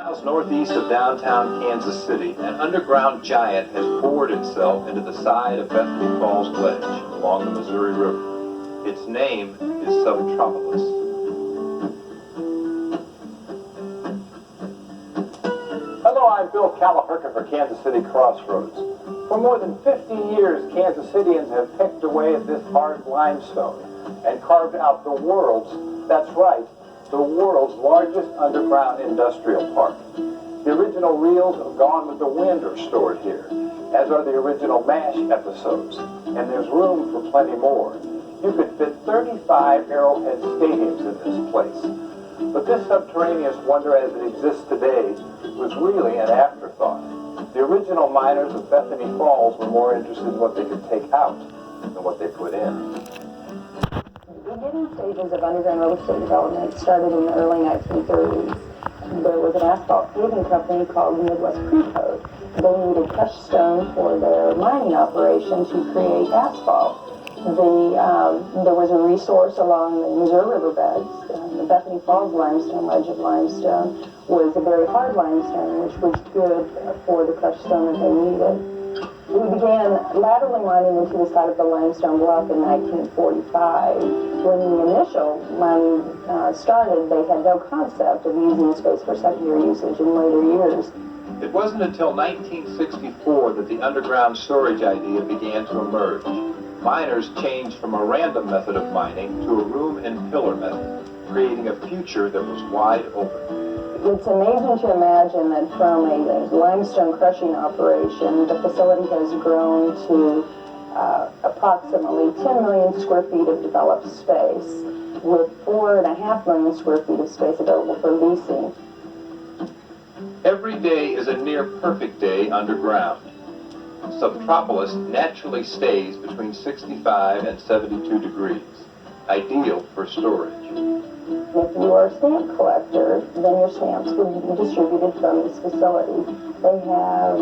Miles northeast of downtown Kansas City, an underground giant has bored itself into the side of Bethany Falls Ledge along the Missouri River. Its name is Subtropolis. Hello, I'm Bill Kalahurka for Kansas City Crossroads. For more than 50 years, Kansas Cityans have picked away at this hard limestone and carved out the world's, that's right, the world's largest underground industrial park. The original reels of Gone with the Wind are stored here, as are the original MASH episodes, and there's room for plenty more. You could fit 35 Arrowhead stadiums in this place. But this subterraneous wonder as it exists today was really an afterthought. The original miners of Bethany Falls were more interested in what they could take out than what they put in. The beginning stages of underground real estate development started in the early 1930s. There was an asphalt paving company called Midwest Pre-Code. They needed crushed stone for their mining operation to create asphalt. There was a resource along the Missouri riverbeds. The Bethany Falls limestone, ledge of limestone, was a very hard limestone, which was good for the crushed stone that they needed. We began laterally mining into the side of the limestone block in 1945. When the initial mining started, they had no concept of using the space for secondary usage in later years. It wasn't until 1964 that the underground storage idea began to emerge. Miners changed from a random method of mining to a room and pillar method, creating a future that was wide open. It's amazing to imagine that from a limestone crushing operation, the facility has grown to approximately 10 million square feet of developed space, with 4.5 million square feet of space available for leasing. Every day is a near perfect day underground. Subtropolis naturally stays between 65 and 72 degrees, ideal for storage. If you are a stamp collector, then your stamps would be distributed from this facility. They have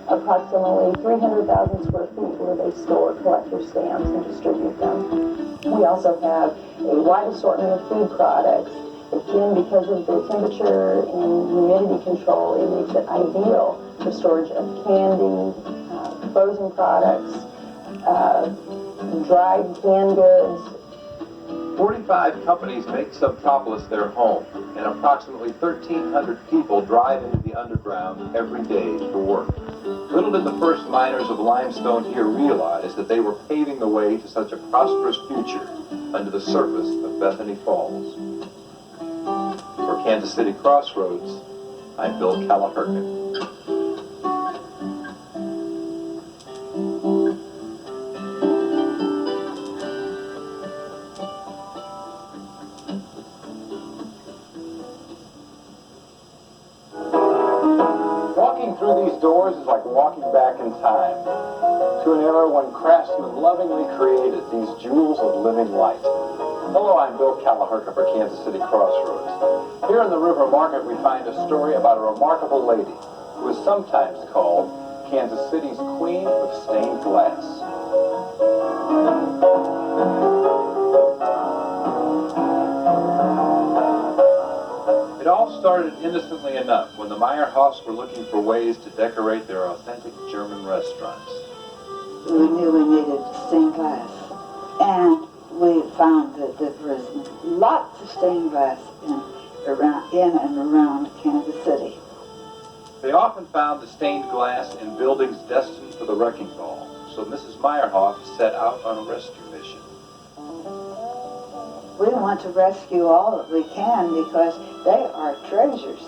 approximately 300,000 square feet where they store collector stamps and distribute them. We also have a wide assortment of food products. Again, because of the temperature and humidity control, it makes it ideal for storage of candy, frozen products, dried canned goods. 45 companies make Subtropolis their home, and approximately 1,300 people drive into the underground every day to work. Little did the first miners of limestone here realize that they were paving the way to such a prosperous future under the surface of Bethany Falls. For Kansas City Crossroads, I'm Bill Kalahurka. Walking through these doors is like walking back in time to an era when craftsmen lovingly created these jewels of living light. Hello, I'm Bill Kalahurka for Kansas City Crossroads. Here in the River Market, we find a story about a remarkable lady who is sometimes called Kansas City's Queen of Stained Glass. It all started innocently enough when the Meyerhoffs were looking for ways to decorate their authentic German restaurants. We knew we needed stained glass, and we found that there was lots of stained glass in and around Kansas City. They often found the stained glass in buildings destined for the wrecking ball, so Mrs. Meyerhoff set out on a rescue mission. We want to rescue all that we can because they are treasures,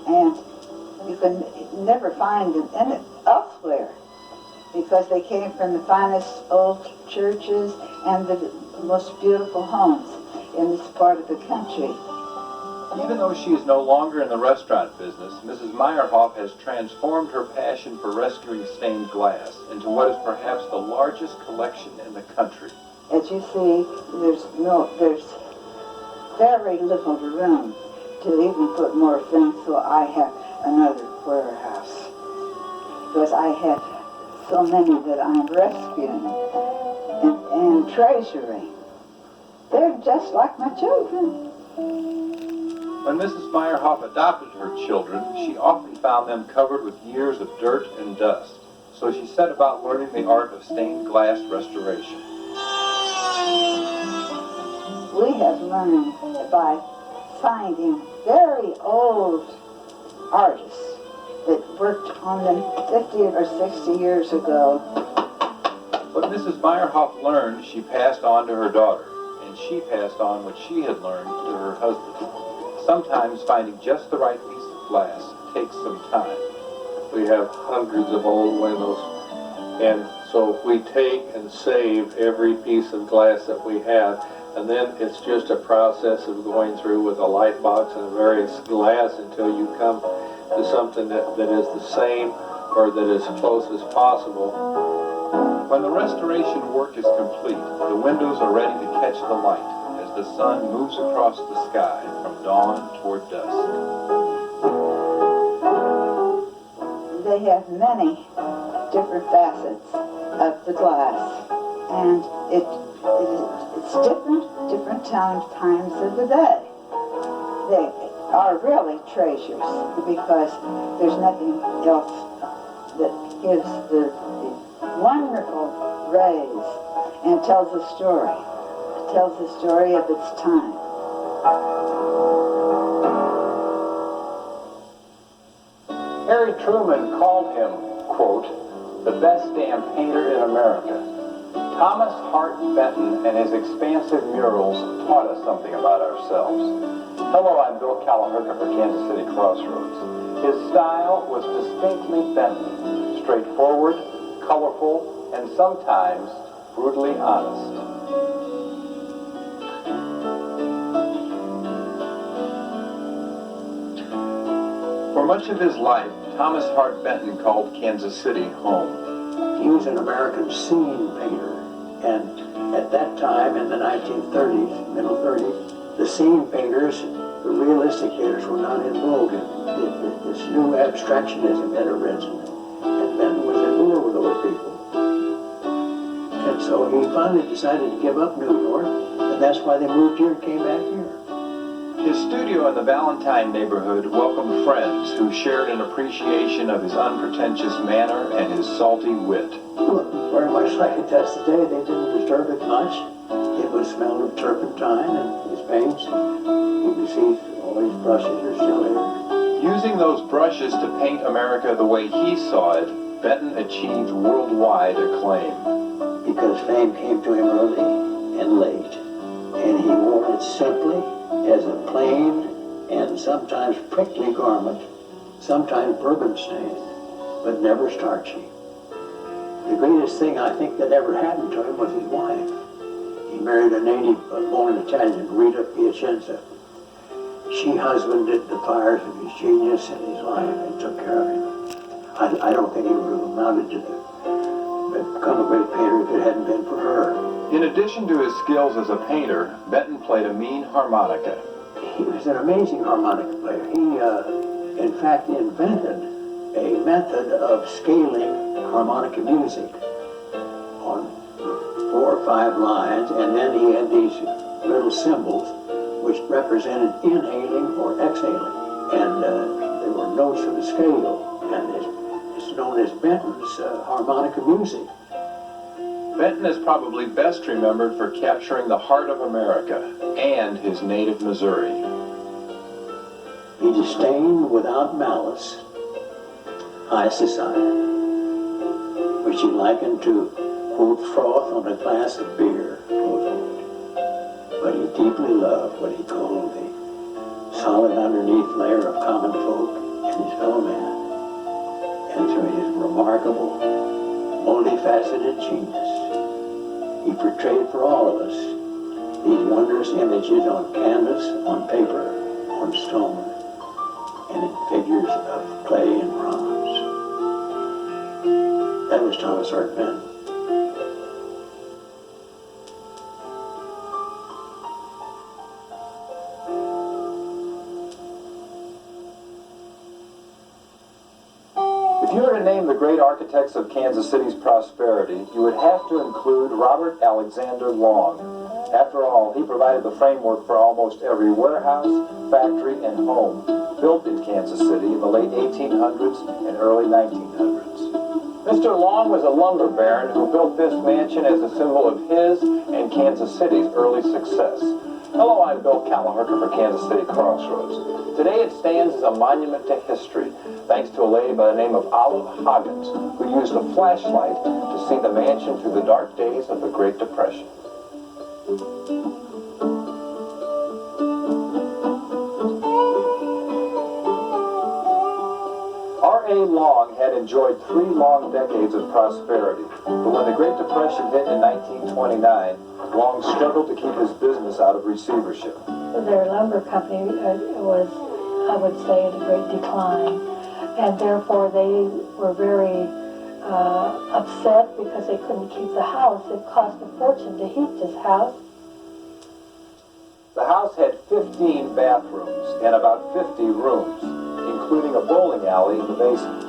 and you can never find them elsewhere because they came from the finest old churches and the most beautiful homes in this part of the country. Even though she is no longer in the restaurant business, Mrs. Meyerhoff has transformed her passion for rescuing stained glass into what is perhaps the largest collection in the country. As you see, there's very little room to even put more things, so I have another warehouse because I have so many that I'm rescuing and treasuring. They're just like my children. When Mrs. Meyerhoff adopted her children, she often found them covered with years of dirt and dust. So she set about learning the art of stained glass restoration. We have learned by finding very old artists that worked on them 50 or 60 years ago. What Mrs. Meyerhoff learned, she passed on to her daughter, and she passed on what she had learned to her husband. Sometimes finding just the right piece of glass takes some time. We have hundreds of old windows, and so we take and save every piece of glass that we have, and then it's just a process of going through with a light box and various glass until you come to something that is the same or that is close as possible. When the restoration work is complete, the windows are ready to catch the light as the sun moves across the sky from dawn toward dusk. They have many different facets of the glass, and it's different times of the day. They are really treasures because there's nothing else that gives the wonderful rays and tells a story. It tells the story of its time. Harry Truman called him, quote, the best damn painter in America. Thomas Hart Benton and his expansive murals taught us something about ourselves. Hello, I'm Bill Kalahurka for Kansas City Crossroads. His style was distinctly Benton, straightforward, colorful, and sometimes brutally honest. For much of his life, Thomas Hart Benton called Kansas City home. He was an American scene painter, and at that time, in the 1930s, middle 30s, the scene painters, the realistic painters were not in vogue. This new abstractionism had arisen, and Benton was in lure with those people. And so he finally decided to give up New York, and that's why they moved here and came back here. His studio in the Valentine neighborhood welcomed friends who shared an appreciation of his unpretentious manner and his salty wit. Looked very much like it does today. They didn't disturb it much. It would smell of turpentine and his paints. You can see all these brushes are still here. Using those brushes to paint America the way he saw it, Benton achieved worldwide acclaim. Because fame came to him early and late, and he wore it simply as a plain and sometimes prickly garment, sometimes bourbon stained, but never starchy. The greatest thing I think that ever happened to him was his wife. He married a native-born Italian, Rita Piacenza. She husbanded the fires of his genius in his life and took care of him. I don't think he would have amounted to become a great painter if it hadn't been for her. In addition to his skills as a painter, Benton played a mean harmonica. He was an amazing harmonica player. He, in fact, invented a method of scaling harmonica music on 4 or 5 lines, and then he had these little symbols which represented inhaling or exhaling, and there were notes of the scale, and it's known as Benton's harmonica music. Benton is probably best remembered for capturing the heart of America and his native Missouri. He disdained without malice high society, which he likened to, quote, froth on a glass of beer, close quote. But he deeply loved what he called the solid underneath layer of common folk and his fellow man. And through his remarkable, multifaceted genius, he portrayed for all of us these wondrous images on canvas, on paper, on stone, and in figures of clay and bronze. That was Thomas Hart Benton. If you were to name the great architects of Kansas City's prosperity, you would have to include Robert Alexander Long. After all, he provided the framework for almost every warehouse, factory, and home built in Kansas City in the late 1800s and early 1900s. Mr. Long was a lumber baron who built this mansion as a symbol of his and Kansas City's early success. Hello, I'm Bill Kalahurka for Kansas City Crossroads. Today it stands as a monument to history, thanks to a lady by the name of Olive Hoggins, who used a flashlight to see the mansion through the dark days of the Great Depression. R.A. Long had enjoyed 3 long decades of prosperity, but when the Great Depression hit in 1929, Long struggled to keep his business out of receivership. Their lumber company was, I would say, in a great decline, and therefore they were very upset because they couldn't keep the house. It cost a fortune to heat this house. The house had 15 bathrooms and about 50 rooms, including a bowling alley in the basement.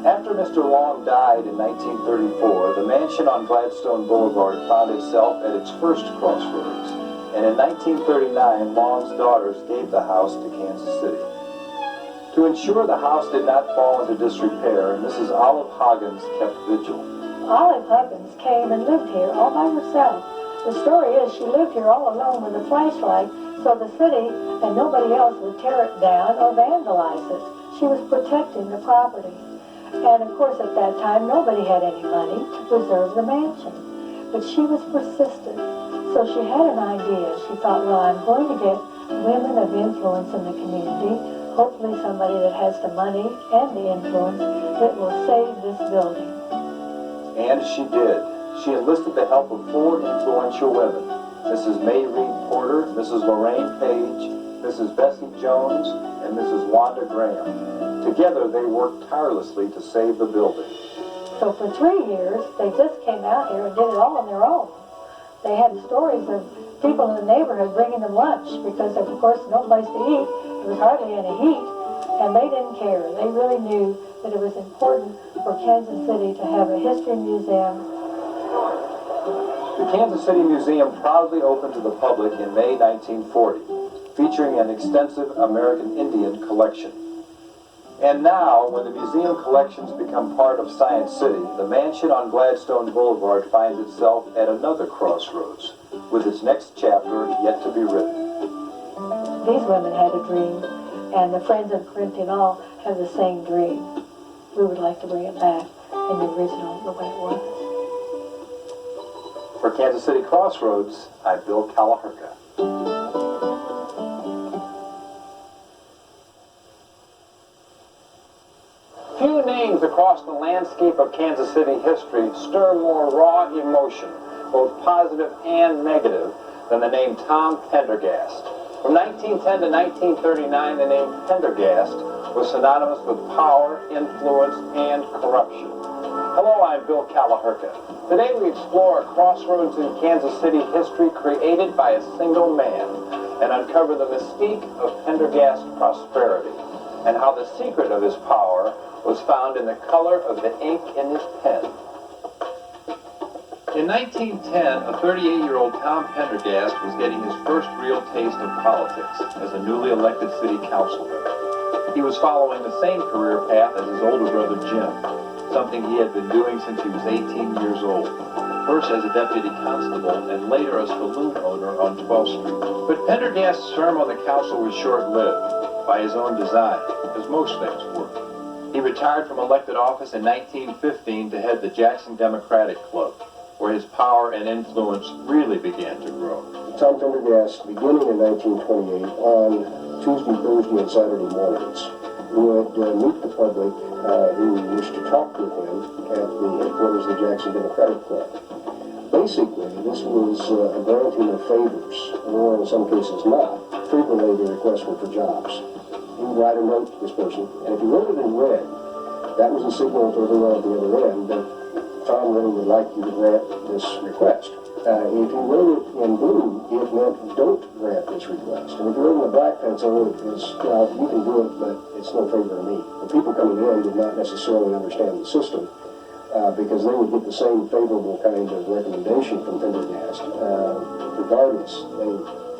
After Mr. Long died in 1934, the mansion on Gladstone Boulevard found itself at its first crossroads, and in 1939, Long's daughters gave the house to Kansas City. To ensure the house did not fall into disrepair, Mrs. Olive Hoggins kept vigil. Olive Huggins came and lived here all by herself. The story is she lived here all alone with a flashlight so the city and nobody else would tear it down or vandalize it. She was protecting the property. And of course at that time nobody had any money to preserve the mansion. But she was persistent. So she had an idea. She thought, well, I'm going to get women of influence in the community, hopefully somebody that has the money and the influence that will save this building. And she did. She enlisted the help of 4 influential women: Mrs. May Reed Porter, Mrs. Lorraine Page, Mrs. Bessie Jones, and Mrs. Wanda Graham. Together, they worked tirelessly to save the building. So for 3 years, they just came out here and did it all on their own. They had stories of people in the neighborhood bringing them lunch because, of course, no place to eat. There was hardly any heat, and they didn't care. They really knew that it was important for Kansas City to have a history museum. The Kansas City Museum proudly opened to the public in May 1940, featuring an extensive American Indian collection. And now, when the museum collections become part of Science City, the mansion on Gladstone Boulevard finds itself at another crossroads, with its next chapter yet to be written. These women had a dream, and the Friends of Corinthian all have the same dream. We would like to bring it back in the original, the way it was. For Kansas City Crossroads, I'm Bill Kalahurka. Few names across the landscape of Kansas City history stir more raw emotion, both positive and negative, than the name Tom Pendergast. From 1910 to 1939, the name Pendergast was synonymous with power, influence, and corruption. Hello, I'm Bill Kalahurka. Today we explore a crossroads in Kansas City history created by a single man and uncover the mystique of Pendergast prosperity and how the secret of his power was found in the color of the ink in his pen. In 1910, a 38-year-old Tom Pendergast was getting his first real taste of politics as a newly elected city councilman. He was following the same career path as his older brother Jim, something he had been doing since he was 18 years old, first as a deputy constable and later a saloon owner on 12th Street. But Pendergast's term on the council was short-lived, by his own design, as most things were. He retired from elected office in 1915 to head the Jackson Democratic Club, where his power and influence really began to grow. Tom Pendergast, beginning in 1928, on Tuesday, Thursday, and Saturday mornings, would meet the public who wished to talk with him at the headquarters of the Jackson Democratic Club. Basically, this was a granting of favors, or in some cases not. Frequently, the requests were for jobs. He would write a note to this person, and if he wrote it in red, that was a signal to everyone at the other end that Tom really would like you to grant this request. If he wrote it in blue, it meant don't grant this request. And if he wrote it in a black pencil, it was, well, you can do it, but it's no favor to me. The people coming in did not necessarily understand the system. because they would get the same favorable kind of recommendation from Pendergast. Regardless,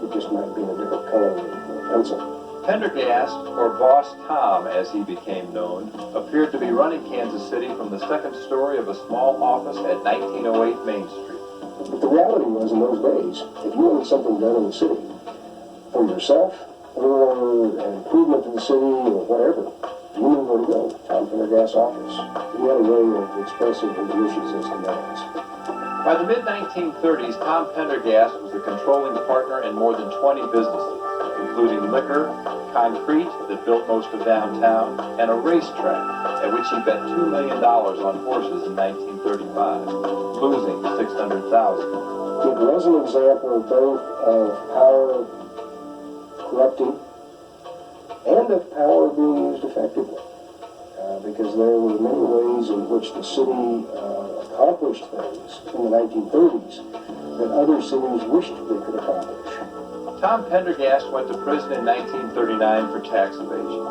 it just might be in a different color of pencil. Pendergast, or Boss Tom as he became known, appeared to be running Kansas City from the second story of a small office at 1908 Main Street. But the reality was, in those days, if you wanted something done in the city for yourself or an improvement to the city or whatever, you knew where to go. Tom Pendergast's office. He had a way of expressing his wishes as demands. By the mid-1930s, Tom Pendergast was the controlling partner in more than 20 businesses, including liquor, concrete that built most of downtown, and a racetrack at which he bet $2 million on horses in 1935, losing $600,000. It was an example both of power corrupting and of power being used effectively, because there were many ways in which the city accomplished things in the 1930s that other cities wished they could accomplish. Tom Pendergast went to prison in 1939 for tax evasion,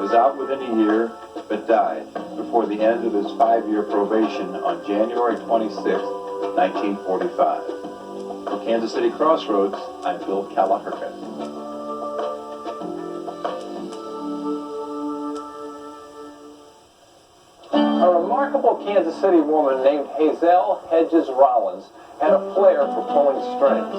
was out within a year, but died before the end of his 5-year probation on January 26, 1945. For Kansas City Crossroads, I'm Bill Kalahurka. A remarkable Kansas City woman named Hazel Hedges Rollins had a flair for pulling strings.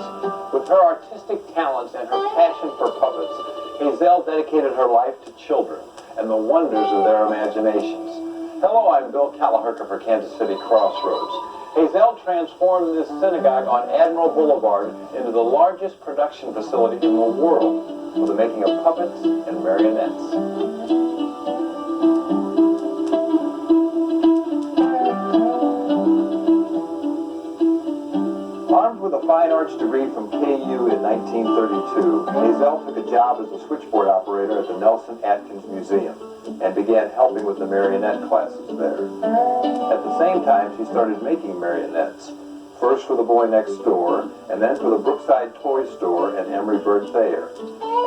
With her artistic talents and her passion for puppets, Hazel dedicated her life to children and the wonders of their imaginations. Hello, I'm Bill Kalahurka for Kansas City Crossroads. Hazel transformed this synagogue on Admiral Boulevard into the largest production facility in the world for the making of puppets and marionettes. Armed with a fine arts degree from KU in 1932, Hazel took a job as a switchboard operator at the Nelson Atkins Museum and began helping with the marionette classes there. At the same time, she started making marionettes, first for the Boy Next Door, and then for the Brookside Toy Store and Emory Bird Thayer.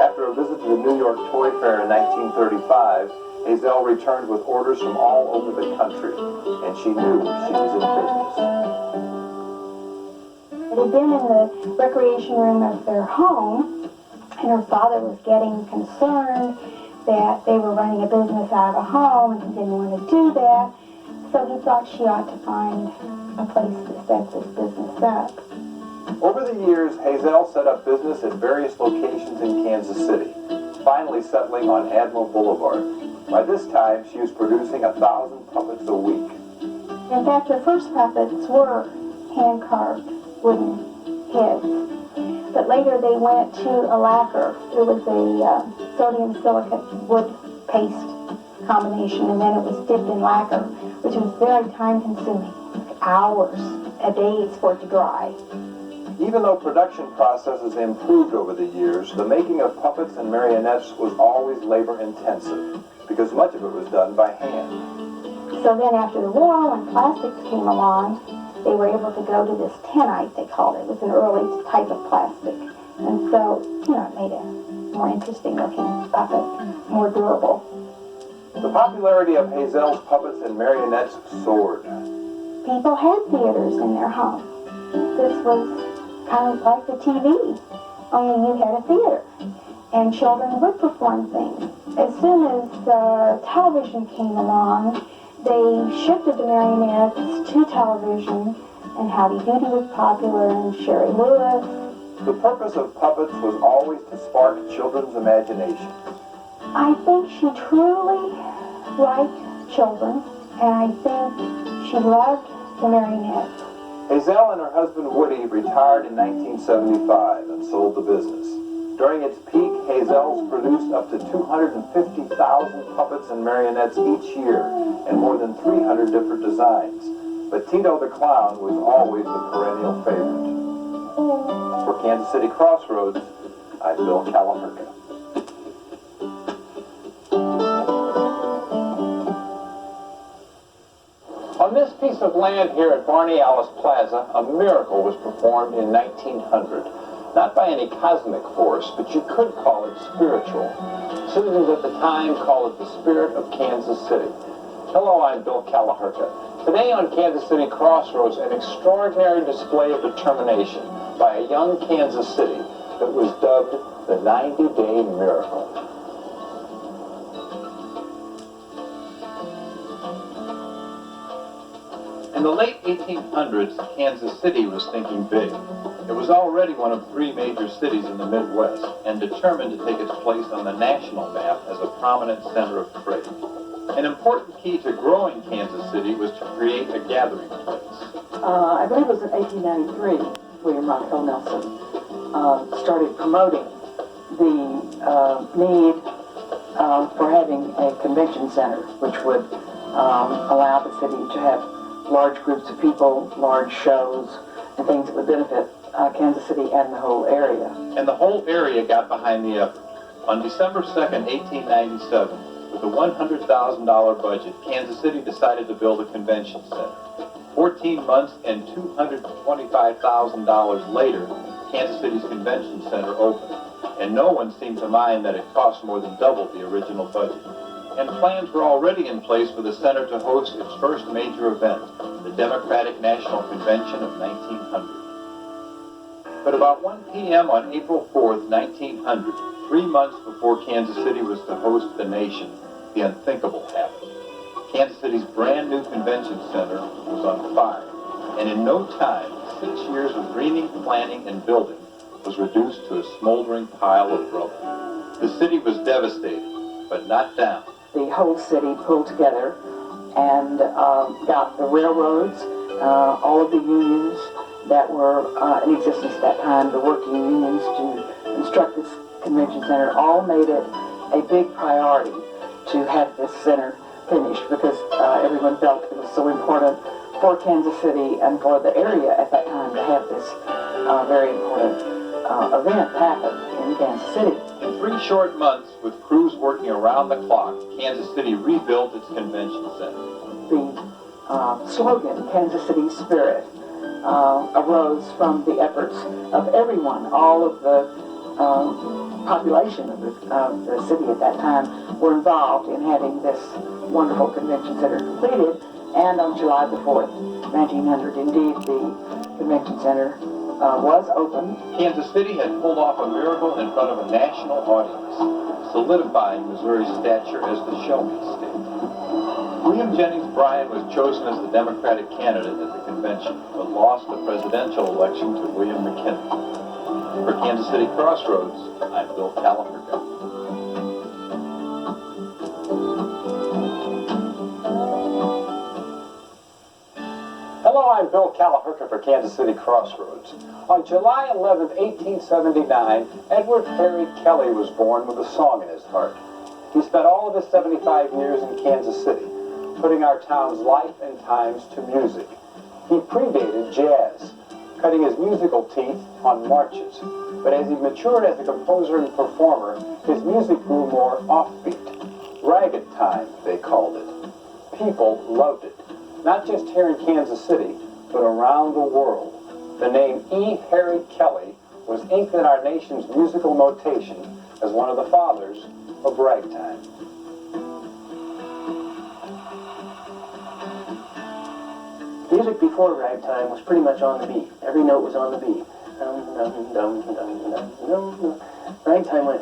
After a visit to the New York Toy Fair in 1935, Hazel returned with orders from all over the country, and she knew she was in business. It had been in the recreation room of their home, and her father was getting concerned that they were running a business out of a home, and he didn't want to do that, so he thought she ought to find a place to set this business up. Over the years, Hazel set up business at various locations in Kansas City, finally settling on Admiral Boulevard. By this time, she was producing 1,000 puppets a week. In fact, her first puppets were hand-carved wooden heads. But later they went to a lacquer. It was a sodium silicate wood paste combination, and then it was dipped in lacquer, which was very time-consuming. Hours, a day for it to dry. Even though production processes improved over the years, the making of puppets and marionettes was always labor-intensive, because much of it was done by hand. So then after the war, when plastics came along, they were able to go to this tenite, they called it. It was an early type of plastic. And so, it made a more interesting looking puppet, more durable. The popularity of Hazel's puppets and marionettes soared. People had theaters in their home. This was kind of like the TV, only you had a theater. And children would perform things. As soon as television came along, they shifted the marionettes to television, and Howdy Doody was popular, and Sherry Lewis. The purpose of puppets was always to spark children's imagination. I think she truly liked children, and I think she loved the marionettes. Hazel and her husband Woody retired in 1975 and sold the business. During its peak, Hazel's produced up to 250,000 puppets and marionettes each year, and more than 300 different designs. But Tito the Clown was always the perennial favorite. For Kansas City Crossroads, I'm Bill Kalahurka. On this piece of land here at Barney Alice Plaza, a miracle was performed in 1900. Not by any cosmic force, but you could call it spiritual. Citizens at the time called it the spirit of Kansas City. Hello, I'm Bill Kalahurka. Today on Kansas City Crossroads, an extraordinary display of determination by a young Kansas City that was dubbed the 90-Day Miracle. In the late 1800s, Kansas City was thinking big. It was already one of 3 major cities in the Midwest and determined to take its place on the national map as a prominent center of trade. An important key to growing Kansas City was to create a gathering place. I believe it was in 1893, William Rockwell Nelson started promoting the need for having a convention center, which would allow the city to have large groups of people, large shows, and things that would benefit Kansas City and the whole area. And the whole area got behind the effort. On December 2nd, 1897, with a $100,000 budget, Kansas City decided to build a convention center. 14 months and $225,000 later, Kansas City's convention center opened, and no one seemed to mind that it cost more than double the original budget. And plans were already in place for the center to host its first major event, the Democratic National Convention of 1900. But about 1 p.m. on April 4th, 1900, 3 months before Kansas City was to host the nation, the unthinkable happened. Kansas City's brand new convention center was on fire, and in no time, 6 years of dreaming, planning, and building was reduced to a smoldering pile of rubble. The city was devastated, but not down. The whole city pulled together and got the railroads, all of the unions that were in existence at that time, the working unions, to construct this convention center, all made it a big priority to have this center finished because everyone felt it was so important for Kansas City and for the area at that time to have this very important event happen in Kansas City. In 3 short months, with crews working around the clock, Kansas City rebuilt its convention center. The slogan, Kansas City Spirit, arose from the efforts of everyone. All of the population of the city at that time were involved in having this wonderful convention center completed. And on July the 4th, 1900, indeed, the convention center was open. Kansas City had pulled off a miracle in front of a national audience, solidifying Missouri's stature as the show-me state. William Jennings Bryan was chosen as the Democratic candidate at the convention, but lost the presidential election to William McKinley. For Kansas City Crossroads, I'm Bill Kalahurka. Hello, I'm Bill Kalahurka for Kansas City Crossroads. On July 11, 1879, Edward Harry Kelly was born with a song in his heart. He spent all of his 75 years in Kansas City, putting our town's life and times to music. He predated jazz, cutting his musical teeth on marches. But as he matured as a composer and performer, his music grew more offbeat. Ragged time, they called it. People loved it. Not just here in Kansas City, but around the world. The name E. Harry Kelly was inked in our nation's musical notation as one of the fathers of ragtime. Music before ragtime was pretty much on the beat. Every note was on the beat. Ragtime went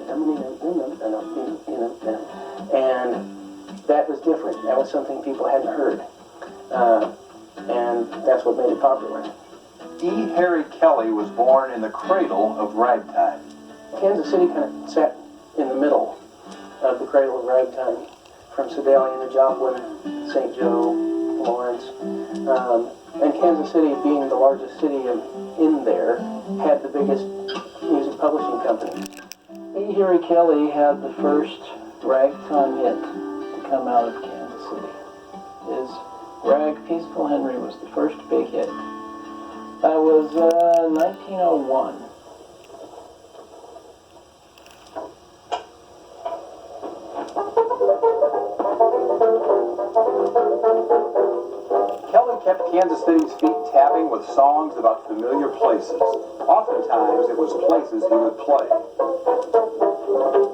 and that was different. That was something people hadn't heard. And that's what made it popular. E. Harry Kelly was born in the cradle of ragtime. Kansas City kind of sat in the middle of the cradle of ragtime, from Sedalia to Joplin, St. Joe, Lawrence. And Kansas City, being the largest city in there, had the biggest music publishing company. E. Harry Kelly had the first ragtime hit to come out of Kansas City. His rag Peaceful Henry was the first big hit. That was 1901. Kelly kept Kansas City's feet tapping with songs about familiar places. Oftentimes, it was places he would play.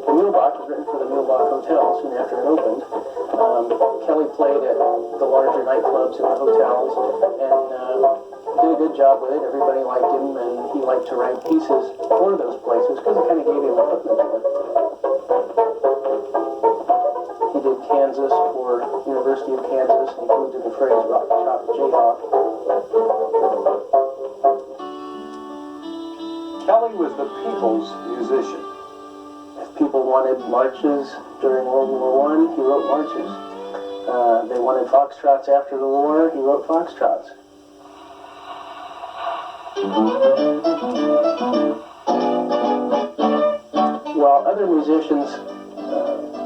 The Muehlbach was written for the Muehlbach Hotel soon after it opened. Kelly played at the larger nightclubs and the hotels, and did a good job with it. Everybody liked him, and he liked to write pieces for those places because it kind of gave him a footnote to it. He did Kansas for University of Kansas, included the phrase "rock shot Jayhawk." Kelly was the people's musician. If people wanted marches during World War I, he wrote marches. They wanted foxtrots after the war, he wrote foxtrots. While other musicians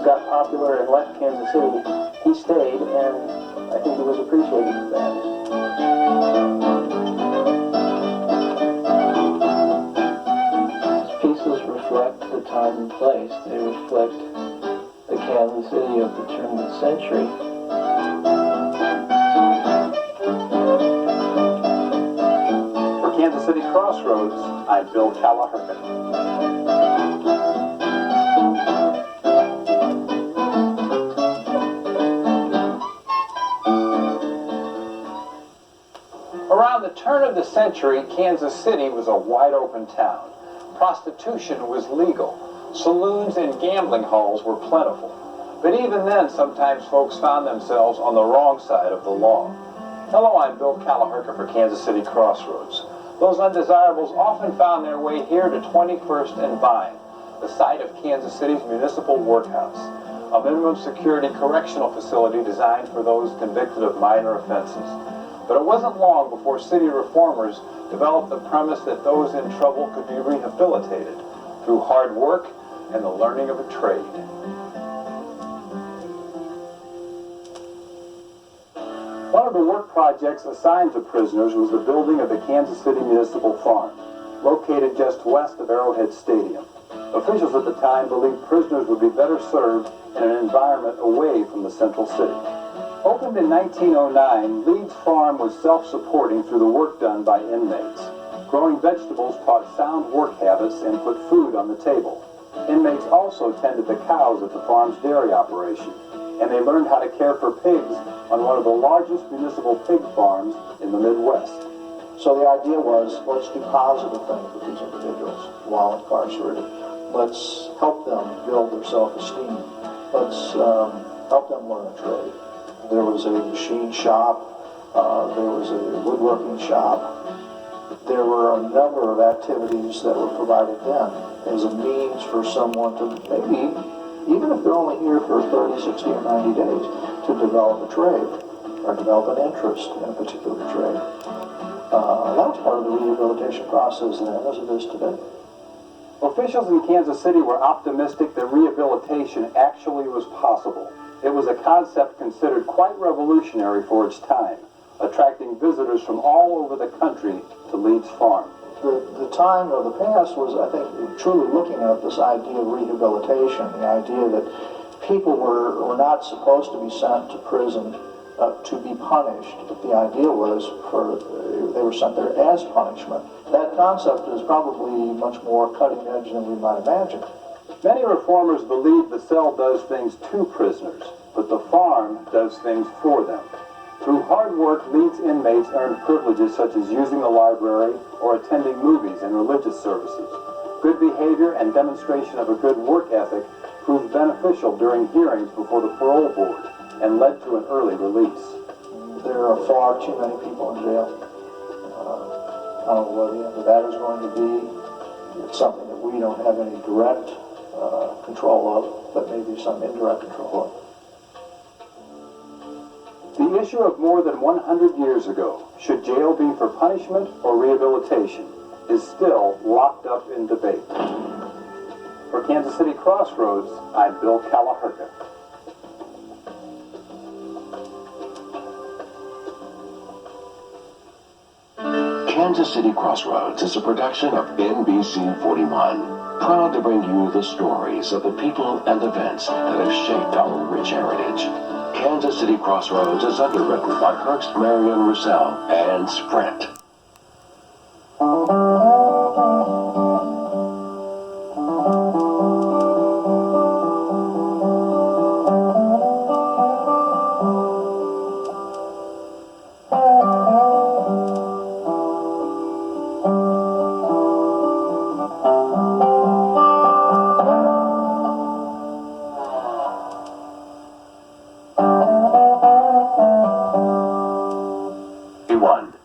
got popular and left Kansas City, he stayed, and I think he was appreciated for that. Pieces reflect the time and place. They reflect the Kansas City of the turn of the century. For Kansas City Crossroads, I'm Bill Kalahurka. Around the turn of the century, Kansas City was a wide-open town. Prostitution was legal. Saloons and gambling halls were plentiful. But even then, sometimes folks found themselves on the wrong side of the law. Hello, I'm Bill Kalahurka for Kansas City Crossroads. Those undesirables often found their way here to 21st and Vine, the site of Kansas City's municipal workhouse, a minimum security correctional facility designed for those convicted of minor offenses. But it wasn't long before city reformers developed the premise that those in trouble could be rehabilitated through hard work and the learning of a trade. One of the work projects assigned to prisoners was the building of the Kansas City Municipal Farm, located just west of Arrowhead Stadium. Officials at the time believed prisoners would be better served in an environment away from the central city. Opened in 1909, Leeds Farm was self-supporting through the work done by inmates. Growing vegetables taught sound work habits and put food on the table. Inmates also tended the cows at the farm's dairy operation, and they learned how to care for pigs on one of the largest municipal pig farms in the Midwest. So the idea was, let's do positive things with these individuals while incarcerated. Let's help them build their self-esteem. Let's help them learn a trade. There was a machine shop, there was a woodworking shop. There were a number of activities that were provided then as a means for someone to maybe, even if they're only here for 30, 60, or 90 days, to develop a trade or develop an interest in a particular trade. That was part of the rehabilitation process then, as it is today. Officials in Kansas City were optimistic that rehabilitation actually was possible. It was a concept considered quite revolutionary for its time, attracting visitors from all over the country to Leeds Farm. The time of the past was, I think, truly looking at this idea of rehabilitation, the idea that people were not supposed to be sent to prison to be punished. The idea was they were sent there as punishment. That concept is probably much more cutting edge than we might imagine. Many reformers believe the cell does things to prisoners, but the farm does things for them. Through hard work, Leeds inmates earned privileges such as using the library or attending movies and religious services. Good behavior and demonstration of a good work ethic proved beneficial during hearings before the parole board and led to an early release. There are far too many people in jail. I don't know what the end of that is going to be. It's something that we don't have any direct control of, but maybe some indirect control of. The issue of more than 100 years ago, should jail be for punishment or rehabilitation, is still locked up in debate. For Kansas City Crossroads, I'm Bill Kalahurka. Kansas City Crossroads is a production of NBC 41, proud to bring you the stories of the people and events that have shaped our rich heritage. Kansas City Crossroads is underwritten by Hearst, Marion, Roussel, and Sprint. 41.